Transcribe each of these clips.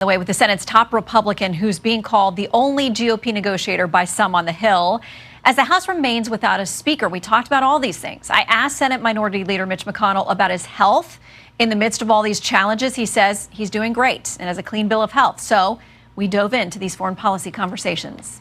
The way with the Senate's top Republican, who's being called the only GOP negotiator by some on the Hill. As the House remains without a speaker, we talked about all these things. I asked Senate Minority Leader Mitch McConnell about his health. In the midst of all these challenges, he says he's doing great and has a clean bill of health. So we dove into these foreign policy conversations.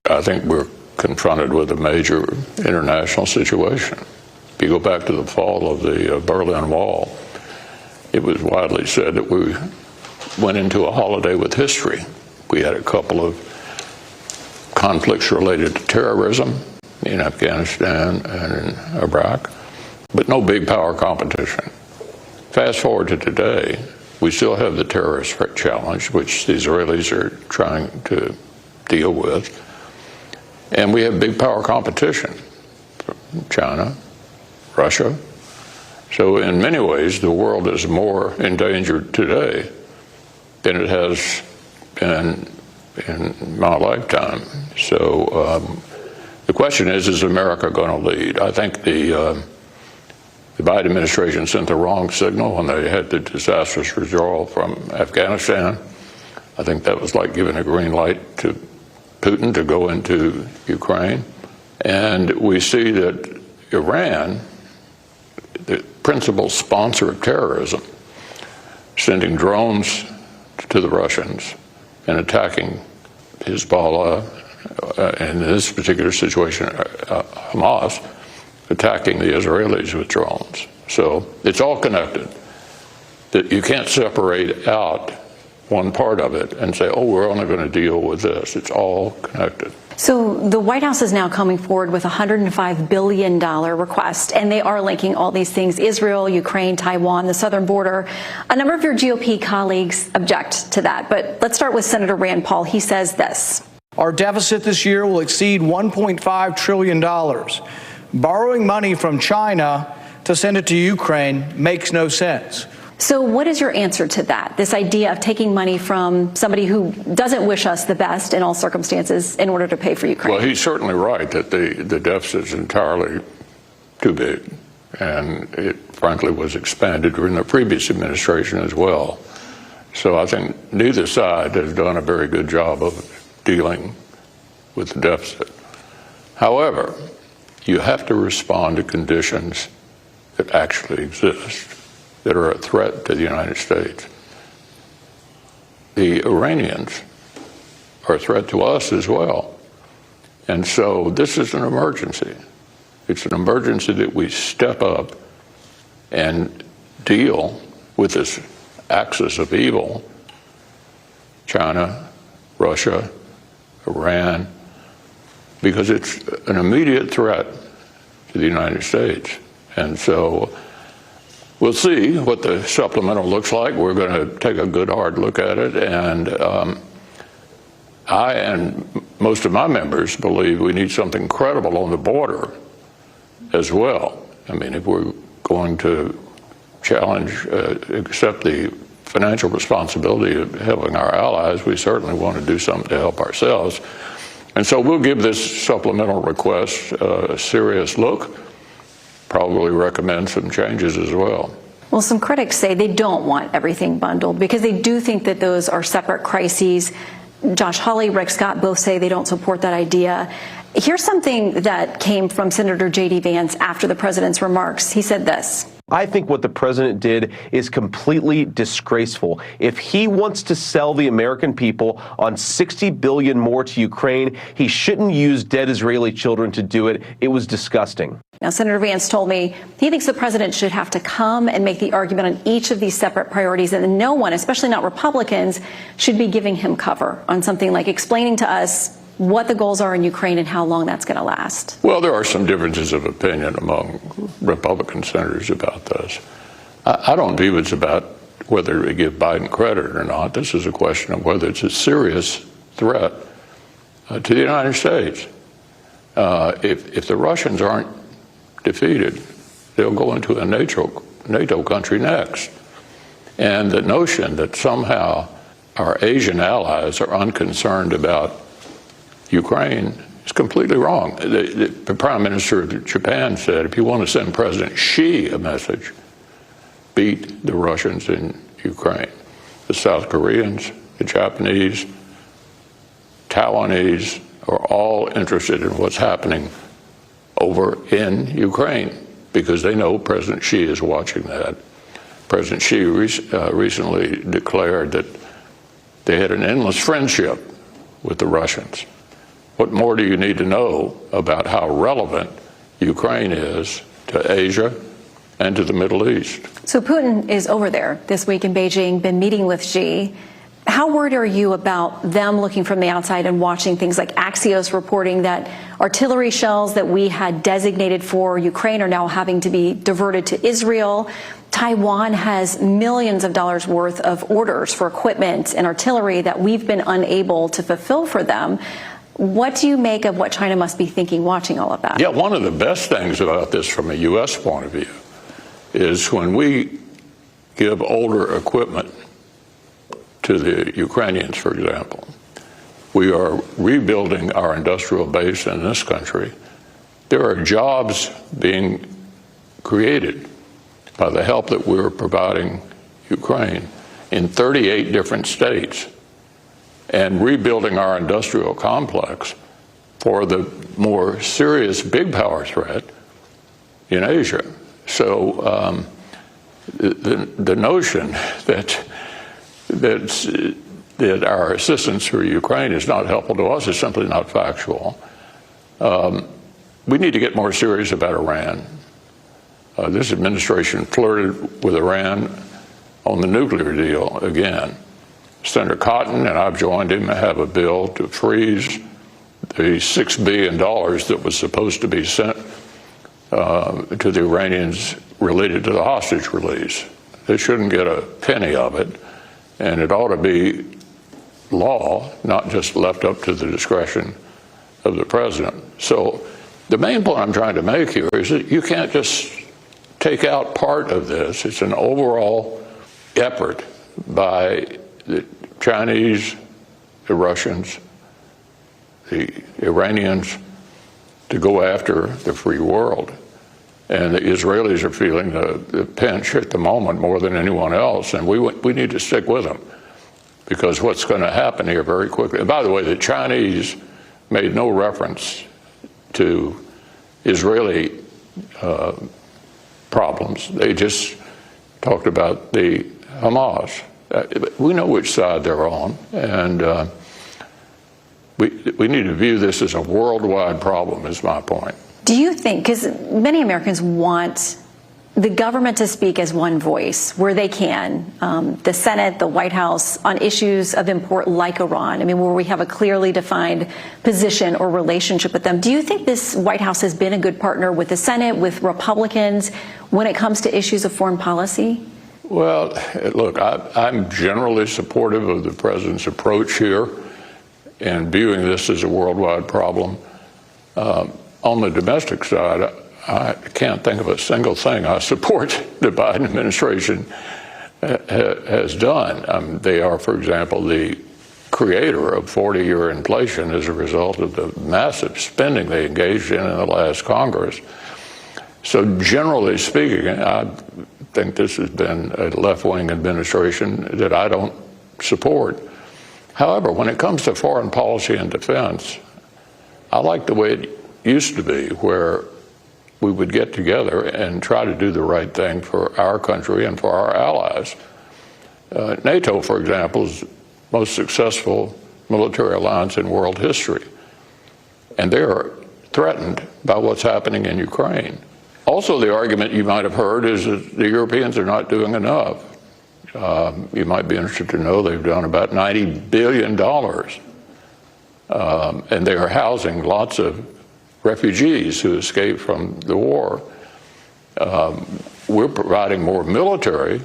I think we're confronted with a major international situation. If you go back to the fall of the Berlin Wall, it was widely said that we went into a holiday with history. We had a couple of conflicts related to terrorism in Afghanistan and in Iraq, but no big power competition. Fast forward to today, we still have the terrorist challenge, which the Israelis are trying to deal with. And we have big power competition from China, Russia. So in many ways, the world is more endangered today than it has been in my lifetime. So the question is America going to lead? I think the Biden administration sent the wrong signal when they had the disastrous withdrawal from Afghanistan. I think that was like giving a green light to Putin to go into Ukraine. And we see that Iran, the principal sponsor of terrorism, sending drones to the Russians and attacking Hezbollah, in this particular situation, Hamas, attacking the Israelis with drones. So it's all connected. That you can't separate out one part of it and say, oh, we're only going to deal with this. It's all connected. So the White House is now coming forward with a $105 billion request, and they are linking all these things: Israel, Ukraine, Taiwan, the southern border. A number of your GOP colleagues object to that. But let's start with Senator Rand Paul. He says this. Our deficit this year will exceed $1.5 trillion. Borrowing money from China to send it to Ukraine makes no sense. So what is your answer to that, this idea of taking money from somebody who doesn't wish us the best in all circumstances in order to pay for Ukraine? Well, he's certainly right that the deficit is entirely too big, and it frankly was expanded during the previous administration as well. So I think neither side has done a very good job of dealing with the deficit. However, you have to respond to conditions that actually exist, that are a threat to the United States. The Iranians are a threat to us as well. And so this is an emergency. It's an emergency that we step up and deal with this axis of evil: China, Russia, Iran, because it's an immediate threat to the United States. And so we'll see what the supplemental looks like. We're going to take a good hard look at it. And I and most of my members believe we need something credible on the border as well. I mean, if we're going to challenge, accept the financial responsibility of helping our allies, we certainly want to do something to help ourselves. And so we'll give this supplemental request a serious look, probably recommend some changes as well. Well, some critics say they don't want everything bundled because they do think that those are separate crises. Josh Hawley, Rick Scott both say they don't support that idea. Here's something that came from Senator J.D. Vance after the president's remarks. He said this. I think what the president did is completely disgraceful. If he wants to sell the American people on $60 billion more to Ukraine, he shouldn't use dead Israeli children to do it. It was disgusting. Now, Senator Vance told me he thinks the president should have to come and make the argument on each of these separate priorities, and no one, especially not Republicans, should be giving him cover on something like explaining to us what the goals are in Ukraine and how long that's going to last. Well, there are some differences of opinion among Republican senators about this. I don't believe it's about whether to give Biden credit or not. This is a question of whether it's a serious threat to the United States. If the Russians aren't defeated, they'll go into a NATO country next. And the notion that somehow our Asian allies are unconcerned about Ukraine is completely wrong. The Prime Minister of Japan said, if you want to send President Xi a message, beat the Russians in Ukraine. the South Koreans, the Japanese, Taiwanese are all interested in what's happening over in Ukraine because they know President Xi is watching that. President Xi recently declared that they had an endless friendship with the Russians. What more do you need to know about how relevant Ukraine is to Asia and to the Middle East? So Putin is over there this week in Beijing, been meeting with Xi. How worried are you about them looking from the outside and watching things like Axios reporting that artillery shells that we had designated for Ukraine are now having to be diverted to Israel? Taiwan has millions of dollars worth of orders for equipment and artillery that we've been unable to fulfill for them. What do you make of what China must be thinking watching all of that? Yeah, one of the best things about this from a U.S. point of view is when we give older equipment to the Ukrainians, for example, we are rebuilding our industrial base in this country. There are jobs being created by the help that we're providing Ukraine in 38 different states and rebuilding our industrial complex for the more serious big power threat in Asia. So the notion that our assistance for Ukraine is not helpful to us is simply not factual. We need to get more serious about Iran. This administration flirted with Iran on the nuclear deal again. Senator Cotton and I've joined him to have a bill to freeze the $6 billion that was supposed to be sent to the Iranians related to the hostage release. They shouldn't get a penny of it, and it ought to be law, not just left up to the discretion of the president. So the main point I'm trying to make here is that you can't just take out part of this. It's an overall effort by the Chinese, the Russians, the Iranians to go after the free world. And the Israelis are feeling the pinch at the moment more than anyone else, and we need to stick with them because what's going to happen here very quickly. And by the way, the Chinese made no reference to Israeli problems. They just talked about the Hamas. We know which side they're on, and we need to view this as a worldwide problem, is my point. Do you think, because many Americans want the government to speak as one voice where they can, the Senate, the White House, on issues of import like Iran, I mean, where we have a clearly defined position or relationship with them. Do you think this White House has been a good partner with the Senate, with Republicans, when it comes to issues of foreign policy? Well, look, I'm generally supportive of the president's approach here and viewing this as a worldwide problem. On the domestic side, I can't think of a single thing I support the Biden administration has done. They are, for example, the creator of 40-year inflation as a result of the massive spending they engaged in the last Congress. So generally speaking, I think this has been a left-wing administration that I don't support. However, when it comes to foreign policy and defense, I like the way it used to be, where we would get together and try to do the right thing for our country and for our allies. NATO, for example, is the most successful military alliance in world history, and they are threatened by what's happening in Ukraine. Also, the argument you might have heard is that the Europeans are not doing enough. You might be interested to know they've done about $90 billion, and they are housing lots of refugees who escaped from the war. We're providing more military,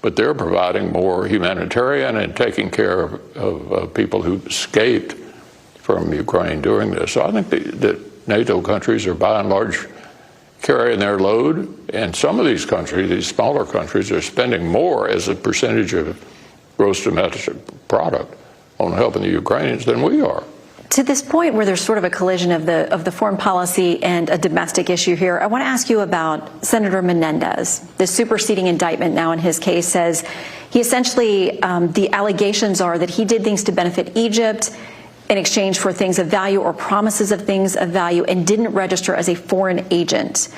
but they're providing more humanitarian and taking care of people who escaped from Ukraine during this. So I think that NATO countries are by and large carrying their load, and some of these countries, these smaller countries, are spending more as a percentage of gross domestic product on helping the Ukrainians than we are. To this point where there's sort of a collision of the foreign policy and a domestic issue here, I want to ask you about Senator Menendez. The superseding indictment now in his case says he essentially, the allegations are that he did things to benefit Egypt in exchange for things of value or promises of things of value and didn't register as a foreign agent.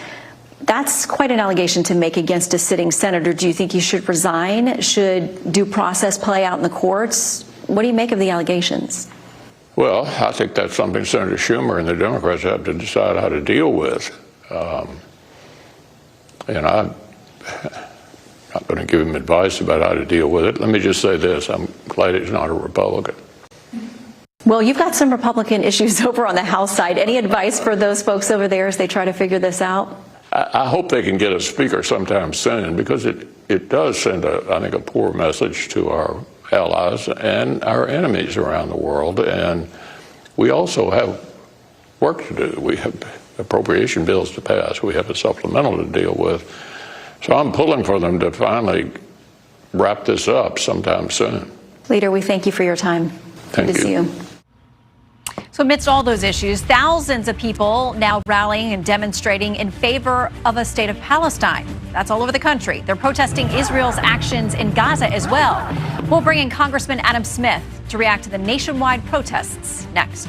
That's quite an allegation to make against a sitting senator. Do you think he should resign? Should due process play out in the courts? What do you make of the allegations? Well, I think that's something Senator Schumer and the Democrats have to decide how to deal with. And I'm not going to give him advice about how to deal with it. Let me just say this. I'm glad he's not a Republican. Well, you've got some Republican issues over on the House side. Any advice for those folks over there as they try to figure this out? I hope they can get a speaker sometime soon, because it does send, I think, a poor message to our allies and our enemies around the world. And we also have work to do. We have appropriation bills to pass. We have a supplemental to deal with. So I'm pulling for them to finally wrap this up sometime soon. Leader, we thank you for your time. Thank Good to see you. So amidst all those issues, thousands of people now rallying and demonstrating in favor of a state of Palestine. That's all over the country. They're protesting Israel's actions in Gaza as well. We'll bring in Congressman Adam Smith to react to the nationwide protests next.